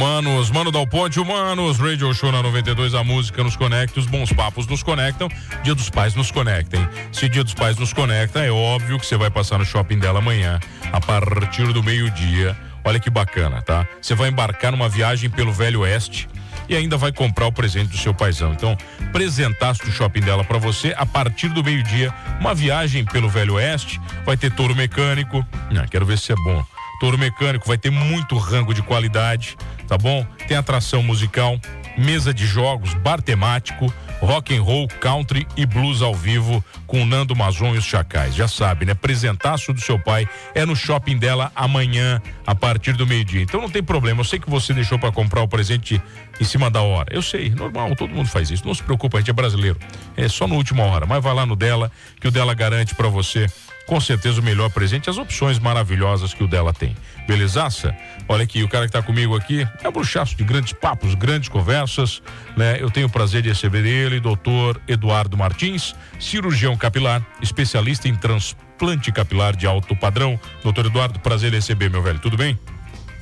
Humanos, Mano Dal Ponte, Humanos, Radio Show na 92, a música nos conecta, os bons papos nos conectam, Dia dos Pais nos conectem. Se Dia dos Pais nos conecta, é óbvio que você vai passar no shopping dela amanhã, a partir do meio-dia. Olha que bacana, tá? Você vai embarcar numa viagem pelo Velho Oeste e ainda vai comprar o presente do seu paizão. Então, presentaço do shopping dela pra você, a partir do meio-dia, uma viagem pelo Velho Oeste, vai ter touro mecânico, quero ver se é bom. Touro mecânico, vai ter muito rango de qualidade, tá bom? Tem atração musical, mesa de jogos, bar temático, rock and roll, country e blues ao vivo com o Nando Mazon e os Chacais. Já sabe, né? Presentaço do seu pai é no shopping dela amanhã, a partir do meio-dia. Então não tem problema, eu sei que você deixou para comprar o presente em cima da hora. Eu sei, normal, todo mundo faz isso. Não se preocupa, a gente é brasileiro. É só na última hora, mas vai lá no dela, que o dela garante para você com certeza o melhor presente, as opções maravilhosas que o dela tem. Belezaça? Olha aqui, o cara que tá comigo aqui é um bruxaço de grandes papos, grandes conversas, né? Eu tenho o prazer de receber ele, doutor Eduardo Martins, cirurgião capilar, especialista em transplante capilar de alto padrão. Doutor Eduardo, prazer em receber, meu velho, tudo bem?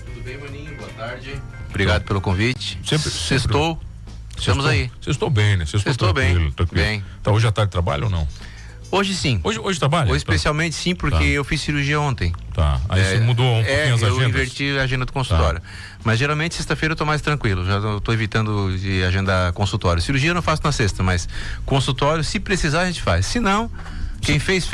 Tudo bem, maninho, boa tarde. Obrigado pelo convite. Sextou. Estamos aí. Sextou bem, né? Sextou bem. Bem. Tá, hoje à tarde trabalha ou não? Hoje sim. Hoje trabalha? Hoje especialmente sim, porque eu fiz cirurgia ontem. Tá. Aí você mudou um pouquinho as agendas? Eu inverti a agenda do consultório. Tá. Mas geralmente sexta-feira eu tô mais tranquilo. Já tô evitando de agendar consultório. Cirurgia eu não faço na sexta, mas consultório, se precisar, a gente faz. Se não, quem fez.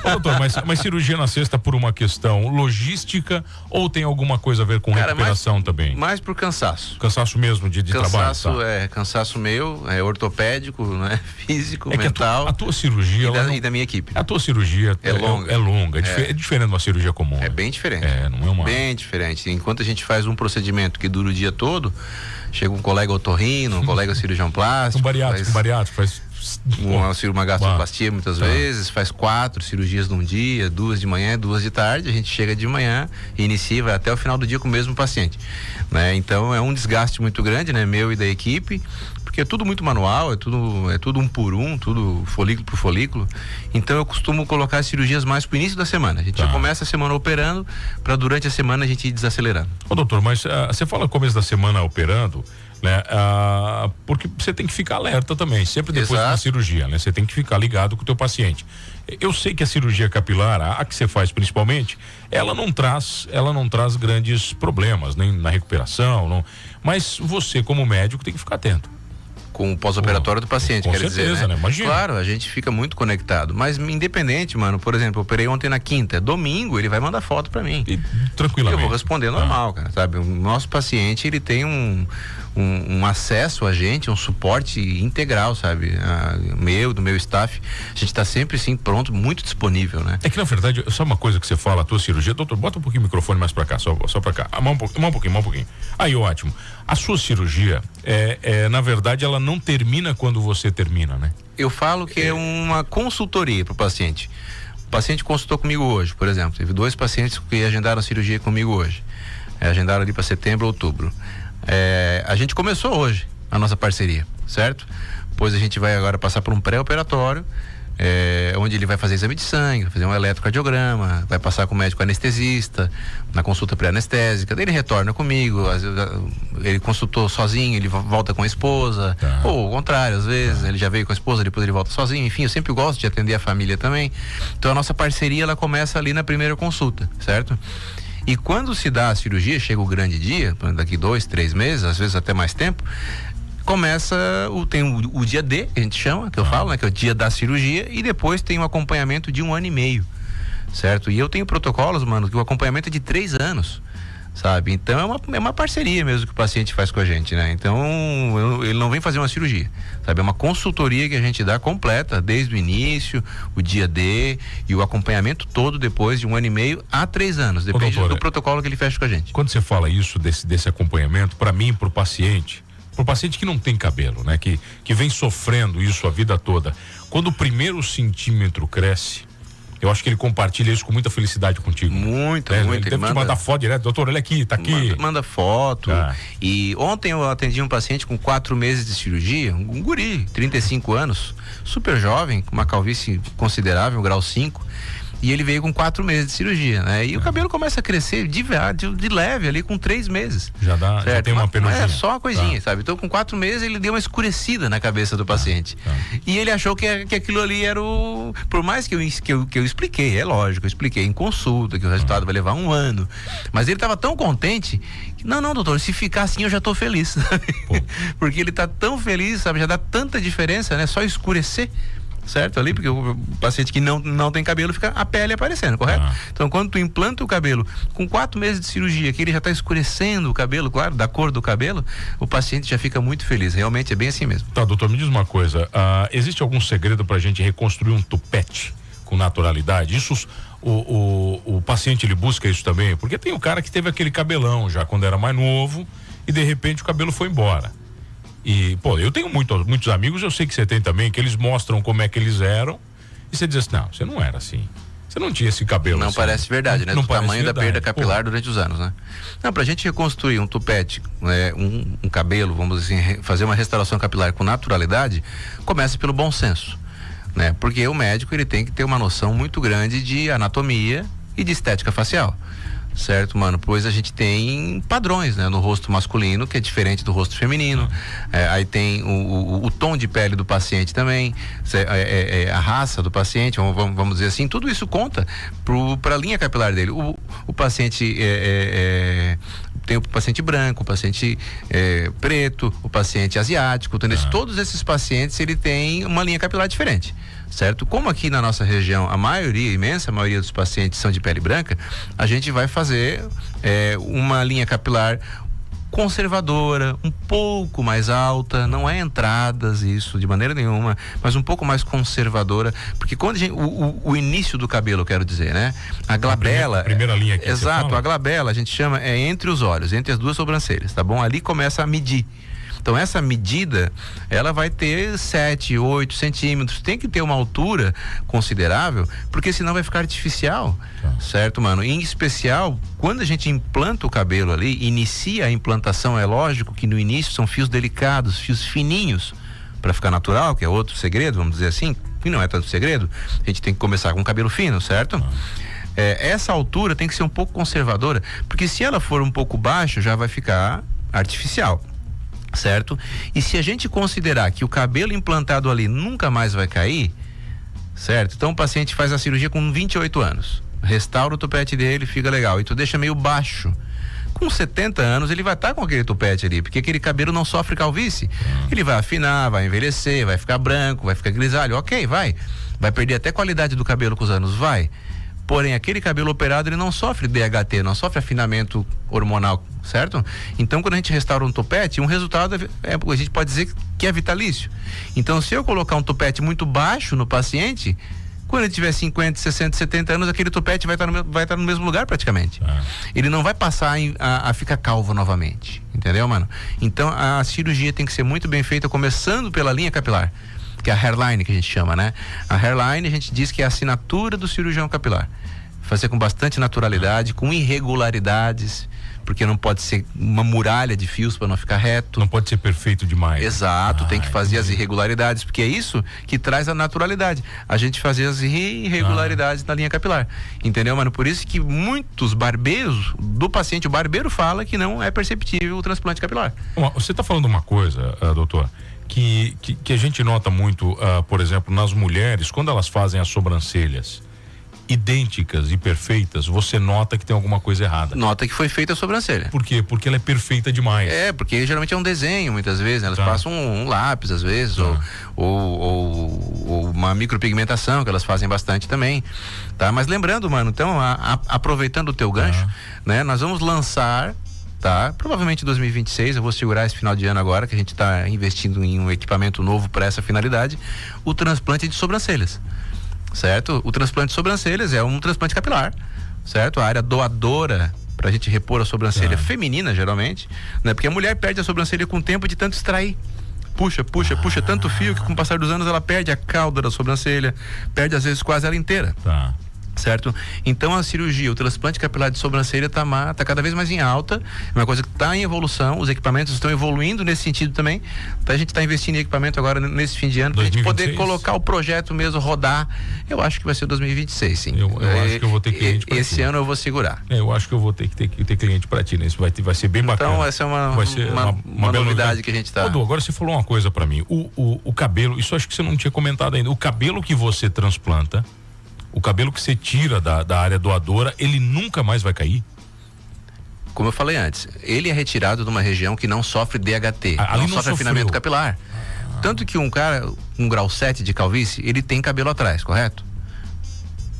Ô, doutor, mas cirurgia na sexta por uma questão logística ou tem alguma coisa a ver com recuperação também? Mais por cansaço. Cansaço mesmo de trabalho? Cansaço meu, ortopédico, né? Físico, mental. A tua cirurgia... E da minha equipe. A tua cirurgia é longa. É diferente de uma cirurgia comum. É bem diferente. Não é uma... Bem diferente. Enquanto a gente faz um procedimento que dura o dia todo, chega um colega otorrino, um colega cirurgião plástico. Um bariátrico faz... Uma gastroplastia muitas vezes, faz 4 cirurgias num dia, 2 de manhã, 2 de tarde, a gente chega de manhã e inicia, vai até o final do dia com o mesmo paciente, né? Então é um desgaste muito grande, né? Meu e da equipe, porque é tudo muito manual, é tudo um por um, tudo folículo por folículo. Então eu costumo colocar as cirurgias mais pro início da semana. A gente já começa a semana operando, para durante a semana a gente ir desacelerando. Ô doutor, mas você fala começo da semana operando, né? Porque você tem que ficar alerta também, sempre depois da cirurgia, né? Você tem que ficar ligado com o teu paciente. Eu sei que a cirurgia capilar, a que você faz principalmente, ela não traz grandes problemas, nem na recuperação, mas você como médico tem que ficar atento. Com o pós-operatório do paciente, quer dizer, né? Imagina. Claro, a gente fica muito conectado, mas independente, mano, por exemplo, eu operei ontem na quinta, domingo ele vai mandar foto pra mim. E tranquilamente. Eu vou responder normal, cara, sabe? O nosso paciente, ele tem um acesso a gente, um suporte integral, sabe? Do meu staff, a gente tá sempre, sim, pronto, muito disponível, né? É que, na verdade, só uma coisa que você fala, a tua cirurgia, doutor, bota um pouquinho o microfone mais pra cá, só pra cá, um pouquinho. Aí, ótimo. A sua cirurgia, na verdade, ela não termina quando você termina, né? Eu falo que é uma consultoria pro paciente. O paciente consultou comigo hoje, por exemplo, teve 2 pacientes que agendaram a cirurgia comigo hoje. Agendaram ali para setembro, outubro. A gente começou hoje a nossa parceria, certo? Pois a gente vai agora passar por um pré-operatório, onde ele vai fazer exame de sangue, vai fazer um eletrocardiograma, vai passar com o médico anestesista, na consulta pré-anestésica, daí ele retorna comigo, ele consultou sozinho, ele volta com a esposa, ou ao contrário, às vezes ele já veio com a esposa, depois ele volta sozinho, enfim, eu sempre gosto de atender a família também. Então a nossa parceria, ela começa ali na primeira consulta, certo? E quando se dá a cirurgia, chega o grande dia, daqui 2, 3 meses, às vezes até mais tempo, tem o dia D, que a gente chama, que eu falo, né? Que é o dia da cirurgia, e depois tem um acompanhamento de 1 ano e meio, certo? E eu tenho protocolos, mano, que o acompanhamento é de 3 anos, sabe? Então é uma parceria mesmo que o paciente faz com a gente, né? Então ele não vem fazer uma cirurgia, sabe? É uma consultoria que a gente dá completa, desde o início, o dia D e o acompanhamento todo depois de 1 ano e meio a 3 anos, depende do protocolo que ele fecha com a gente. Quando você fala isso, desse acompanhamento, para mim, pro paciente que não tem cabelo, né? Que vem sofrendo isso a vida toda, quando o primeiro centímetro cresce, eu acho que ele compartilha isso com muita felicidade contigo. Muito. Ele deve te mandar foto direto, doutor, olha aqui, tá aqui. Manda foto. E ontem eu atendi um paciente com 4 meses de cirurgia, um guri, 35 anos, super jovem, com uma calvície considerável, grau 5. E ele veio com 4 meses de cirurgia, né? E o cabelo começa a crescer de leve ali com 3 meses. Já tem uma penuginha. É só uma coisinha, sabe? Então com 4 meses ele deu uma escurecida na cabeça do paciente. E ele achou que aquilo ali era o... Por mais que eu expliquei, é lógico, eu expliquei em consulta que o resultado vai levar 1 ano. Mas ele estava tão contente que, não, doutor, se ficar assim eu já tô feliz. Porque ele tá tão feliz, sabe? Já dá tanta diferença, né? Só escurecer. Certo? Ali, porque o paciente que não tem cabelo, fica a pele aparecendo, correto? Então, quando tu implanta o cabelo com 4 meses de cirurgia, que ele já está escurecendo o cabelo, claro, da cor do cabelo, o paciente já fica muito feliz. Realmente é bem assim mesmo. Tá, doutor, me diz uma coisa, existe algum segredo pra gente reconstruir um tupete com naturalidade? Isso, o paciente, ele busca isso também? Porque tem o cara que teve aquele cabelão já quando era mais novo e de repente o cabelo foi embora. E, pô, eu tenho muitos amigos, eu sei que você tem também, que eles mostram como é que eles eram e você diz assim, não, você não era assim, você não tinha esse cabelo não assim. Parece verdade, né? Não do tamanho verdade. Da perda capilar durante os anos, né? Não, pra gente reconstruir um tupete, né, um cabelo, vamos dizer assim, fazer uma restauração capilar com naturalidade, começa pelo bom senso, né? Porque o médico, ele tem que ter uma noção muito grande de anatomia e de estética facial. Certo, mano? Pois a gente tem padrões, né? No rosto masculino, que é diferente do rosto feminino. Aí tem o tom de pele do paciente também, a raça do paciente, vamos dizer assim. Tudo isso conta para a linha capilar dele. O paciente tem o paciente branco, o paciente preto, o paciente asiático. Todos esses pacientes, ele tem uma linha capilar diferente. Certo? Como aqui na nossa região a imensa maioria dos pacientes são de pele branca, a gente vai fazer uma linha capilar conservadora, um pouco mais alta, não é entradas isso de maneira nenhuma, mas um pouco mais conservadora, porque quando o início do cabelo, eu quero dizer, né? A glabela, a primeira linha aqui. Exato, a glabela a gente chama entre os olhos, entre as 2 sobrancelhas, tá bom? Ali começa a medir. Então essa medida, ela vai ter 7, 8 centímetros, tem que ter uma altura considerável, porque senão vai ficar artificial, certo, mano? Em especial, quando a gente implanta o cabelo ali, inicia a implantação, é lógico que no início são fios delicados, fios fininhos, para ficar natural, que é outro segredo, vamos dizer assim, que não é tanto segredo, a gente tem que começar com cabelo fino, certo? Essa altura tem que ser um pouco conservadora, porque se ela for um pouco baixa, já vai ficar artificial. Certo? E se a gente considerar que o cabelo implantado ali nunca mais vai cair, certo? Então o paciente faz a cirurgia com 28 anos, restaura o tupete dele, fica legal, e tu deixa meio baixo. Com 70 anos ele vai estar com aquele tupete ali, porque aquele cabelo não sofre calvície. Ele vai afinar, vai envelhecer, vai ficar branco, vai ficar grisalho, ok, vai perder até qualidade do cabelo com os anos, vai. Porém, aquele cabelo operado, ele não sofre DHT, não sofre afinamento hormonal, certo? Então, quando a gente restaura um tupete, um resultado a gente pode dizer que é vitalício. Então, se eu colocar um tupete muito baixo no paciente, quando ele tiver 50, 60, 70 anos, aquele tupete vai estar no mesmo lugar praticamente. Ele não vai passar a ficar calvo novamente, entendeu, mano? Então, a cirurgia tem que ser muito bem feita, começando pela linha capilar, que é a hairline que a gente chama, né? A hairline a gente diz que é a assinatura do cirurgião capilar. Fazer com bastante naturalidade, com irregularidades, porque não pode ser uma muralha de fios para não ficar reto. Não pode ser perfeito demais. Exato, tem que fazer as irregularidades, porque é isso que traz a naturalidade. A gente fazer as irregularidades na linha capilar. Entendeu, mano? Por isso que muitos barbeiros do paciente, o barbeiro fala que não é perceptível o transplante capilar. Você está falando uma coisa, doutor, que a gente nota muito, por exemplo, nas mulheres, quando elas fazem as sobrancelhas idênticas e perfeitas, você nota que tem alguma coisa errada. Nota que foi feita a sobrancelha. Por quê? Porque ela é perfeita demais. Porque geralmente é um desenho, muitas vezes, né? Elas passam um lápis, às vezes, ou uma micropigmentação, que elas fazem bastante também, tá? Mas lembrando, mano, então, aproveitando o teu gancho, né? Nós vamos lançar, tá? Provavelmente em 2026, eu vou segurar esse final de ano agora, que a gente está investindo em um equipamento novo para essa finalidade, o transplante de sobrancelhas. Certo? O transplante de sobrancelhas é um transplante capilar, certo? A área doadora pra gente repor a sobrancelha feminina, geralmente, né? Porque a mulher perde a sobrancelha com o tempo de tanto extrair. Puxa tanto fio que com o passar dos anos ela perde a cauda da sobrancelha, perde às vezes quase ela inteira. certo? Então a cirurgia, o transplante capilar de sobrancelha tá cada vez mais em alta, é uma coisa que está em evolução, os equipamentos estão evoluindo nesse sentido também, então a gente está investindo em equipamento agora nesse fim de ano, para a gente poder colocar o projeto mesmo rodar. Eu acho que vai ser 2026, sim. Eu acho que eu vou ter cliente pra esse ti. ano eu vou segurar. Eu acho que eu vou ter cliente para ti, né? Isso vai ser bem bacana. Então essa é uma novidade que a gente está. Agora você falou uma coisa para mim, o cabelo, isso acho que você não tinha comentado ainda, o cabelo que você transplanta, o cabelo que você tira da área doadora, ele nunca mais vai cair? Como eu falei antes, ele é retirado de uma região que não sofre DHT, não sofre afinamento capilar. Tanto que um cara, um grau 7 de calvície, ele tem cabelo atrás, correto?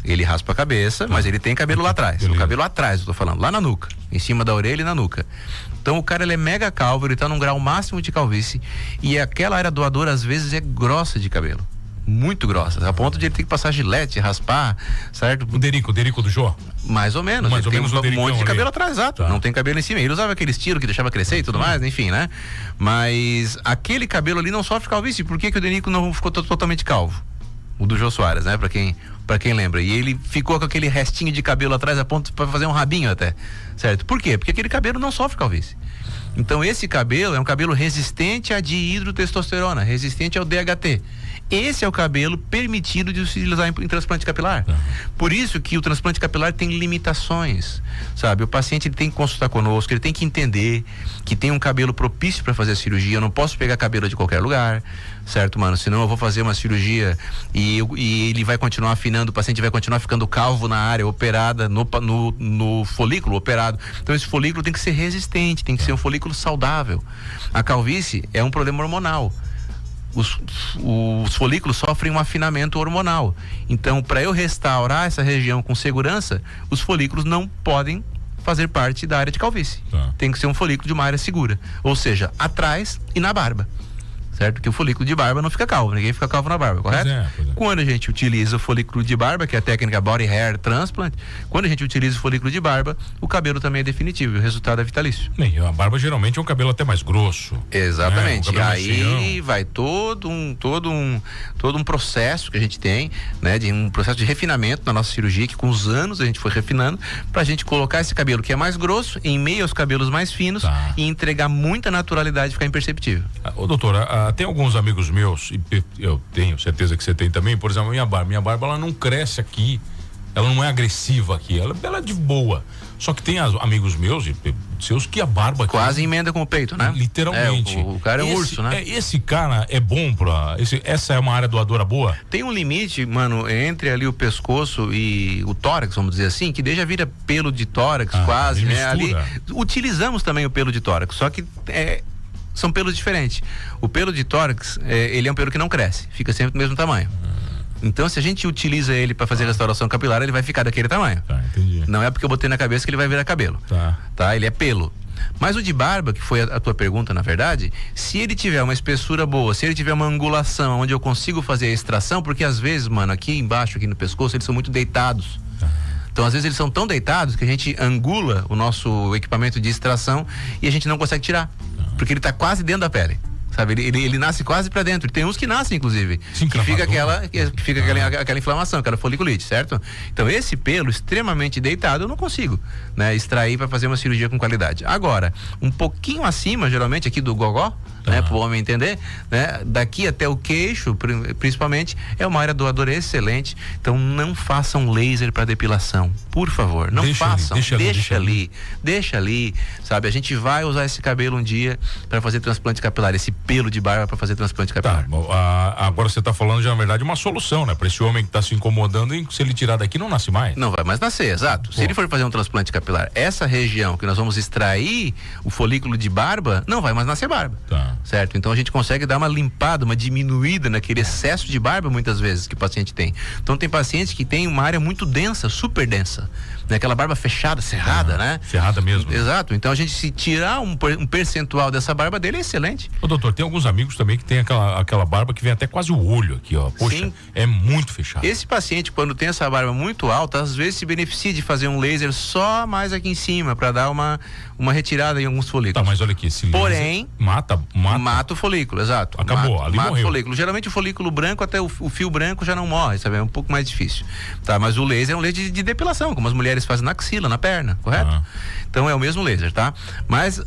Ele raspa a cabeça, mas ele tem cabelo lá atrás. Beleza. O cabelo atrás, eu tô falando, lá na nuca, em cima da orelha e na nuca. Então o cara, ele é mega calvo, ele tá num grau máximo de calvície, e aquela área doadora às vezes é grossa de cabelo. Muito grossa, a ponto de ele ter que passar gilete, raspar, certo? O Derico do Jô? Mais ou menos. Mais ele ou menos tem um monte de ali. cabelo atrás, exato. Tá. Não tem cabelo em cima. Ele usava aquele estilo que deixava crescer e tudo mais, enfim, né? Mas aquele cabelo ali não sofre calvície. Por que o Derico não ficou totalmente calvo? O do Jô Soares, né? Pra quem lembra. E ele ficou com aquele restinho de cabelo atrás a ponto para fazer um rabinho até, certo? Por quê? Porque aquele cabelo não sofre calvície. Então esse cabelo é um cabelo resistente à dihidrotestosterona, resistente ao DHT. Esse é o cabelo permitido de utilizar em transplante capilar. Por isso que o transplante capilar tem limitações, sabe? O paciente, ele tem que consultar conosco, ele tem que entender que tem um cabelo propício para fazer a cirurgia. Eu não posso pegar cabelo de qualquer lugar, certo, mano? Senão eu vou fazer uma cirurgia e ele vai continuar afinando, o paciente vai continuar ficando calvo na área operada, no folículo operado. Então esse folículo tem que ser resistente, tem que ser um folículo saudável. A calvície é um problema hormonal. Os folículos sofrem um afinamento hormonal. Então, para eu restaurar essa região com segurança, os folículos não podem fazer parte da área de calvície. Tem que ser um folículo de uma área segura, ou seja, atrás e na barba. Certo? Porque o folículo de barba não fica calvo, ninguém fica calvo na barba, correto? Pois é. Quando a gente utiliza o folículo de barba, que é a técnica Body Hair Transplant, quando a gente utiliza o folículo de barba, o cabelo também é definitivo, e o resultado é vitalício. Bem, a barba geralmente é um cabelo até mais grosso. Exatamente. Né? Aí vai todo um processo que a gente tem, né? De um processo de refinamento na nossa cirurgia, que com os anos a gente foi refinando, pra gente colocar esse cabelo que é mais grosso em meio aos cabelos mais finos e entregar muita naturalidade e ficar imperceptível. Ô, doutora, tem alguns amigos meus, e eu tenho certeza que você tem também, por exemplo, minha barba ela não cresce aqui, ela não é agressiva aqui, ela é de boa. Só que tem amigos meus e seus que a barba quase aqui, emenda com o peito, né? Literalmente. O cara é um urso, né? Esse cara é bom essa é uma área doadora boa? Tem um limite, mano, entre ali o pescoço e o tórax, vamos dizer assim, que já vira pelo de tórax quase, né? Ali utilizamos também o pelo de tórax, só que são pelos diferentes. O pelo de tórax, ele é um pelo que não cresce, fica sempre do mesmo tamanho. Então, se a gente utiliza ele para fazer restauração capilar, ele vai ficar daquele tamanho. Entendi. Não é porque eu botei na cabeça que ele vai virar cabelo. Tá? Ele é pelo. Mas o de barba, que foi a tua pergunta, na verdade, se ele tiver uma espessura boa, se ele tiver uma angulação onde eu consigo fazer a extração, porque às vezes, mano, aqui embaixo, aqui no pescoço, eles são muito deitados. Então, às vezes, eles são tão deitados que a gente angula o nosso equipamento de extração e a gente não consegue tirar. Porque ele tá quase dentro da pele. Sabe, ele nasce quase pra dentro. Tem uns que nascem, inclusive, que fica aquela inflamação, aquela foliculite, certo? Então, esse pelo extremamente deitado, eu não consigo, né, extrair para fazer uma cirurgia com qualidade. Agora, um pouquinho acima, geralmente, aqui do gogó, né, pro homem entender, né, daqui até o queixo, principalmente, é uma área doadora excelente. Então, não façam laser para depilação, por favor, não façam. Deixa ali, sabe? A gente vai usar esse cabelo um dia para fazer transplante capilar, esse pelo de barba para fazer transplante capilar. Agora você tá falando, na verdade, uma solução, né? Para esse homem que tá se incomodando, e se ele tirar daqui, não nasce mais. Não vai mais nascer, exato. Se ele for fazer um transplante capilar, essa região que nós vamos extrair o folículo de barba, não vai mais nascer barba. Certo? Então a gente consegue dar uma limpada, uma diminuída naquele excesso de barba, muitas vezes, que o paciente tem. Então tem pacientes que tem uma área muito densa, super densa, né? Aquela barba fechada, cerrada, né? Cerrada mesmo. Exato. Então a gente, se tirar um percentual dessa barba dele, é excelente. Ô, doutor, doutor, tem alguns amigos também que tem aquela barba que vem até quase o olho aqui, ó. Poxa, sim, é muito fechado. Esse paciente, quando tem essa barba muito alta, às vezes se beneficia de fazer um laser só mais aqui em cima, para dar uma retirada em alguns folículos. Tá, mas olha aqui, esse porém, mata o folículo, exato. Acabou, ali mata morreu. O folículo. Geralmente o folículo branco, até o fio branco já não morre, sabe? É um pouco mais difícil. Tá, mas o laser é um laser de depilação, como as mulheres fazem na axila, na perna, correto? Então é o mesmo laser, tá? Mas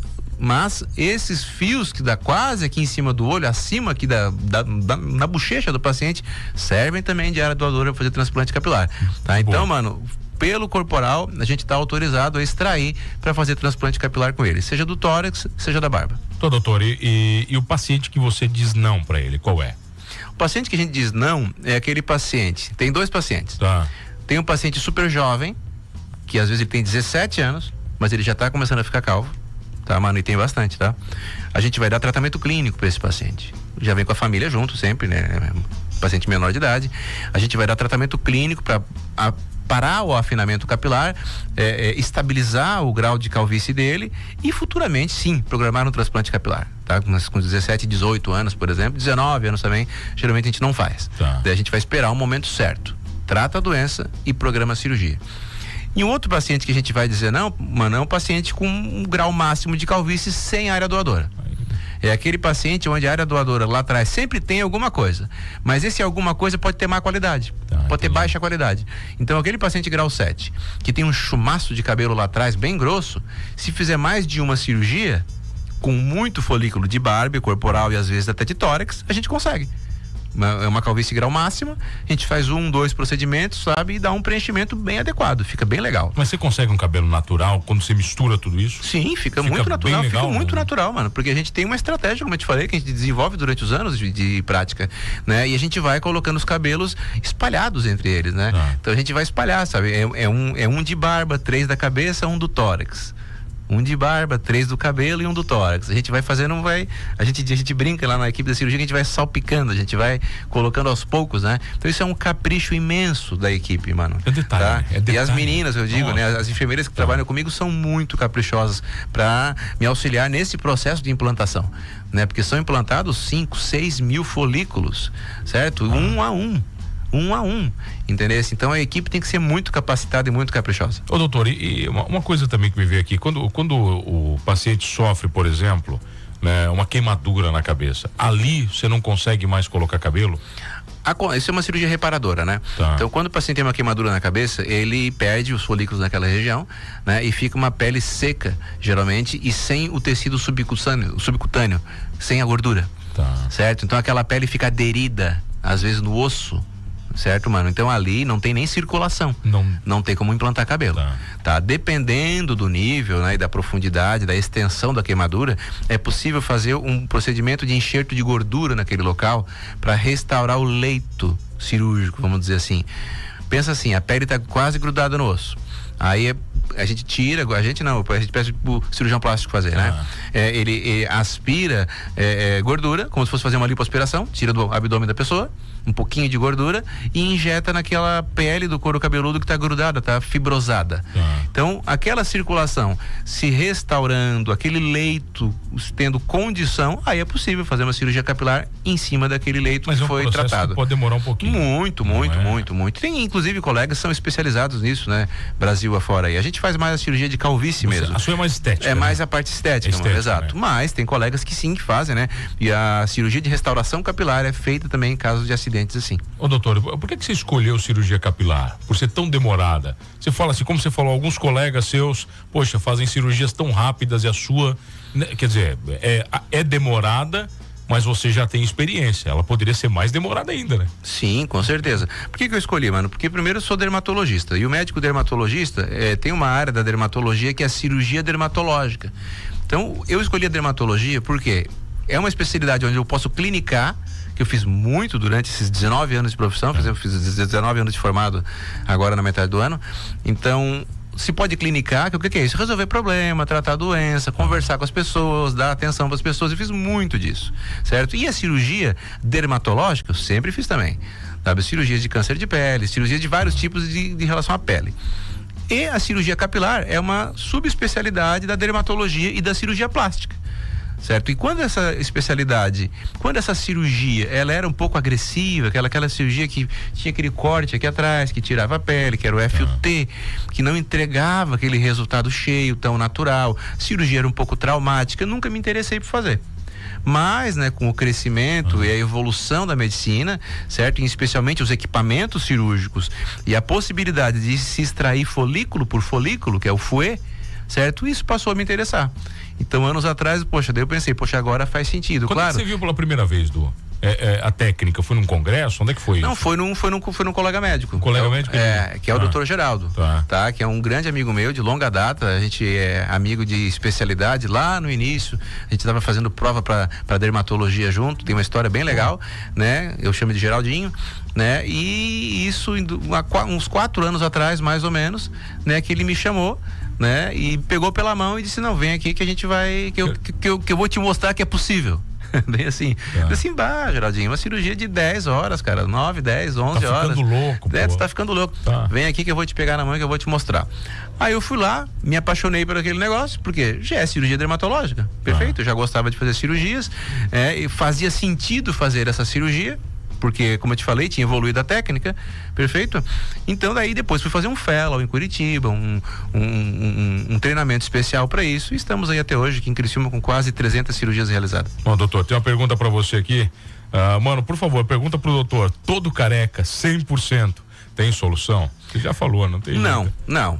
esses fios que dá quase aqui em cima do olho, acima aqui na bochecha do paciente, servem também de área doadora para fazer transplante capilar, tá? Então, mano, pelo corporal, a gente está autorizado a extrair para fazer transplante capilar com ele, seja do tórax, seja da barba. Então, doutor, e o paciente que você diz não para ele, qual é? O paciente que a gente diz não é aquele paciente, tem 2 pacientes. Tá. Tem um paciente super jovem, que às vezes ele tem 17 anos, mas ele já está começando a ficar calvo, tá, mano? E tem bastante, tá? A gente vai dar tratamento clínico para esse paciente. Já vem com a família junto sempre, né? Paciente menor de idade. A gente vai dar tratamento clínico para parar o afinamento capilar, estabilizar o grau de calvície dele e futuramente, sim, programar um transplante capilar, tá? Com 17, 18 anos, por exemplo, 19 anos também, geralmente a gente não faz. Tá. Daí a gente vai esperar o momento certo, trata a doença e programa a cirurgia. E um outro paciente que a gente vai dizer não, mano, é um paciente com um grau máximo de calvície sem área doadora. É aquele paciente onde a área doadora lá atrás sempre tem alguma coisa, mas esse alguma coisa pode ter má qualidade, pode ter baixa qualidade. Então aquele paciente grau 7, que tem um chumaço de cabelo lá atrás bem grosso, se fizer mais de uma cirurgia, com muito folículo de barba, corporal e às vezes até de tórax, a gente consegue. É uma calvície grau máxima, a gente faz 1, 2 procedimentos, sabe, e dá um preenchimento bem adequado, fica bem legal. Mas você consegue um cabelo natural quando você mistura tudo isso? Sim, fica muito natural, legal, fica muito natural, mano, porque a gente tem uma estratégia, como eu te falei, que a gente desenvolve durante os anos de prática, né, e a gente vai colocando os cabelos espalhados entre eles, né, então a gente vai espalhar, sabe, é um de barba, 3 da cabeça, 1 do tórax. 1 de barba, 3 do cabelo e 1 do tórax. A gente vai fazendo, a gente brinca lá na equipe da cirurgia que a gente vai salpicando, a gente vai colocando aos poucos, né? Então isso é um capricho imenso da equipe, mano. É detalhe, tá? É detalhe. E as meninas, eu digo, né? As enfermeiras que trabalham comigo são muito caprichosas para me auxiliar nesse processo de implantação, né? Porque são implantados 5, 6 mil folículos, certo? Um a um, entendeu? Então a equipe tem que ser muito capacitada e muito caprichosa. Ô doutor, e uma coisa também que me veio aqui, quando o paciente sofre, por exemplo, né, uma queimadura na cabeça, ali você não consegue mais colocar cabelo? Isso é uma cirurgia reparadora, né? Tá. Então, quando o paciente tem uma queimadura na cabeça, ele perde os folículos naquela região, né? E fica uma pele seca, geralmente, e sem o tecido subcutâneo, sem a gordura. Tá. Certo? Então, aquela pele fica aderida, às vezes, no osso. Certo, mano? Então ali não tem nem circulação. Não tem como implantar cabelo. Tá? Dependendo do nível, né, e da profundidade, da extensão da queimadura, é possível fazer um procedimento de enxerto de gordura naquele local para restaurar o leito cirúrgico, vamos dizer assim. Pensa assim, a pele está quase grudada no osso. Aí a gente tira, a gente pede pro cirurgião plástico fazer, né? Ele aspira gordura, como se fosse fazer uma lipoaspiração, tira do abdômen da pessoa um pouquinho de gordura e injeta naquela pele do couro cabeludo que está grudada, está fibrosada. Então, aquela circulação se restaurando, aquele leito tendo condição, aí é possível fazer uma cirurgia capilar em cima daquele leito que foi tratado. Que pode demorar um pouquinho. Muito. Tem inclusive colegas que são especializados nisso, né? Brasil afora aí. A gente faz mais a cirurgia de calvície mesmo. A sua é mais estética. É, né? Mais a parte estética, mano, exato. Né? Mas tem colegas que sim, que fazem, né? E a cirurgia de restauração capilar é feita também em casos de acidentes assim. Ô doutor, por que você escolheu cirurgia capilar? Por ser tão demorada? Você fala assim, como você falou, alguns colegas seus, poxa, fazem cirurgias tão rápidas e a sua, né, quer dizer, é demorada, mas você já tem experiência, ela poderia ser mais demorada ainda, né? Sim, com certeza. Por que eu escolhi, mano? Porque primeiro eu sou dermatologista, e o médico dermatologista tem uma área da dermatologia que é a cirurgia dermatológica. Então, eu escolhi a dermatologia porque é uma especialidade onde eu posso clinicar, que eu fiz muito durante esses 19 anos de profissão, eu fiz 19 anos de formado agora na metade do ano. Então, se pode clinicar, que o que é isso? Resolver problema, tratar a doença, conversar com as pessoas, dar atenção para as pessoas, eu fiz muito disso, certo? E a cirurgia dermatológica, eu sempre fiz também, sabe? Cirurgias de câncer de pele, cirurgia de vários tipos de relação à pele. E a cirurgia capilar é uma subespecialidade da dermatologia e da cirurgia plástica. certo? E quando essa especialidade, quando essa cirurgia, ela era um pouco agressiva, aquela cirurgia que tinha aquele corte aqui atrás, que tirava a pele, que era o FUT, que não entregava aquele resultado cheio, tão natural, cirurgia era um pouco traumática, eu nunca me interessei por fazer. Mas, né, com o crescimento e a evolução da medicina, certo? E especialmente os equipamentos cirúrgicos e a possibilidade de se extrair folículo por folículo, que é o FUE, certo? Isso passou a me interessar. Então, anos atrás, daí eu pensei, agora faz sentido. Quando claro. Você viu pela primeira vez, Du? A técnica? Foi num congresso? Onde é que foi isso? Não, foi num colega médico. Um colega médico? Que é o Dr. Geraldo, tá? Que é um grande amigo meu de longa data. A gente é amigo de especialidade. Lá no início, a gente estava fazendo prova para dermatologia junto. Tem uma história bem legal, né? Eu chamo de Geraldinho, né? E isso uns 4 anos atrás, mais ou menos, né? Que ele me chamou, né? E pegou pela mão e disse: não, vem aqui que a gente vai, que eu vou te mostrar que é possível. Bem assim, assim, Geraldinho, uma cirurgia de 10 horas, cara, 9, 10, 11 horas. Tá ficando louco, tu tá ficando louco. Vem aqui que eu vou te pegar na mão, que eu vou te mostrar. Aí eu fui lá, me apaixonei por aquele negócio, porque já é cirurgia dermatológica, perfeito, eu já gostava de fazer cirurgias, e fazia sentido fazer essa cirurgia, porque, como eu te falei, tinha evoluído a técnica, perfeito? Então, daí depois fui fazer um fellow em Curitiba, um treinamento especial para isso, e estamos aí até hoje aqui em Criciúma com quase 300 cirurgias realizadas. Bom, doutor, tem uma pergunta para você aqui. Mano, por favor, pergunta pro doutor: todo careca, 100%, tem solução? Você já falou, não tem? Não.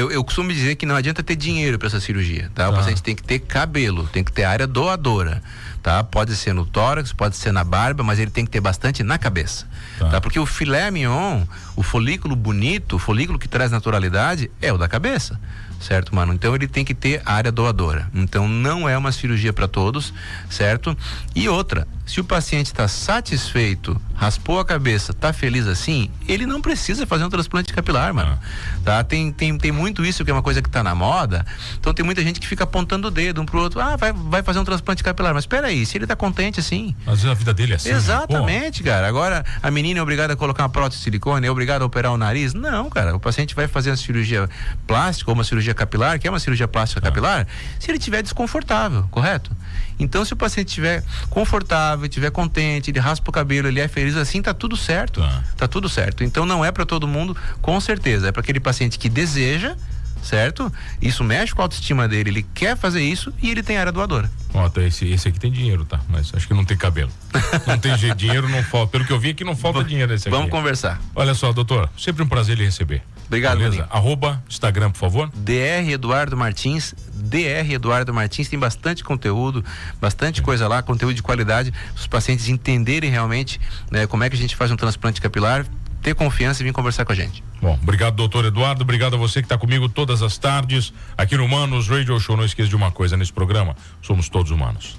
Eu costumo dizer que não adianta ter dinheiro para essa cirurgia, tá? O paciente tem que ter cabelo, tem que ter área doadora, tá? Pode ser no tórax, pode ser na barba, mas ele tem que ter bastante na cabeça, tá? Porque o filé mignon, o folículo bonito, o folículo que traz naturalidade é o da cabeça, certo, mano? Então ele tem que ter área doadora. Então não é uma cirurgia para todos, certo? E outra, se o paciente está satisfeito, raspou a cabeça, tá feliz assim, ele não precisa fazer um transplante capilar, mano. Tá? Tem muito isso, que é uma coisa que tá na moda. Então tem muita gente que fica apontando o dedo um pro outro: vai fazer um transplante capilar. Mas espera aí, se ele tá contente assim. Às vezes a vida dele é assim. Exatamente, cara. Agora a menina é obrigada a colocar uma prótese de silicone, é obrigada a operar o nariz? Não, cara. O paciente vai fazer uma cirurgia plástica ou uma cirurgia capilar, que é uma cirurgia plástica capilar, se ele estiver desconfortável, correto? Então, se o paciente estiver confortável, estiver contente, ele raspa o cabelo, ele é feliz assim, tá tudo certo. Tá tudo certo. Então, não é para todo mundo, com certeza. É para aquele paciente que deseja, certo? Isso mexe com a autoestima dele, ele quer fazer isso e ele tem área doadora. Tá, esse aqui tem dinheiro, tá? Mas acho que não tem cabelo. Não tem dinheiro, não falta. Pelo que eu vi aqui, não falta dinheiro esse aqui. Vamos conversar. Olha só, doutor, sempre um prazer lhe receber. Obrigado, beleza? @Instagram, por favor. DR Eduardo Martins, tem bastante conteúdo, bastante coisa lá, conteúdo de qualidade, os pacientes entenderem realmente, né, como é que a gente faz um transplante capilar, ter confiança e vir conversar com a gente. Bom, obrigado, doutor Eduardo, obrigado a você que está comigo todas as tardes aqui no Humanos Radio Show. Não esqueça de uma coisa nesse programa: somos todos humanos.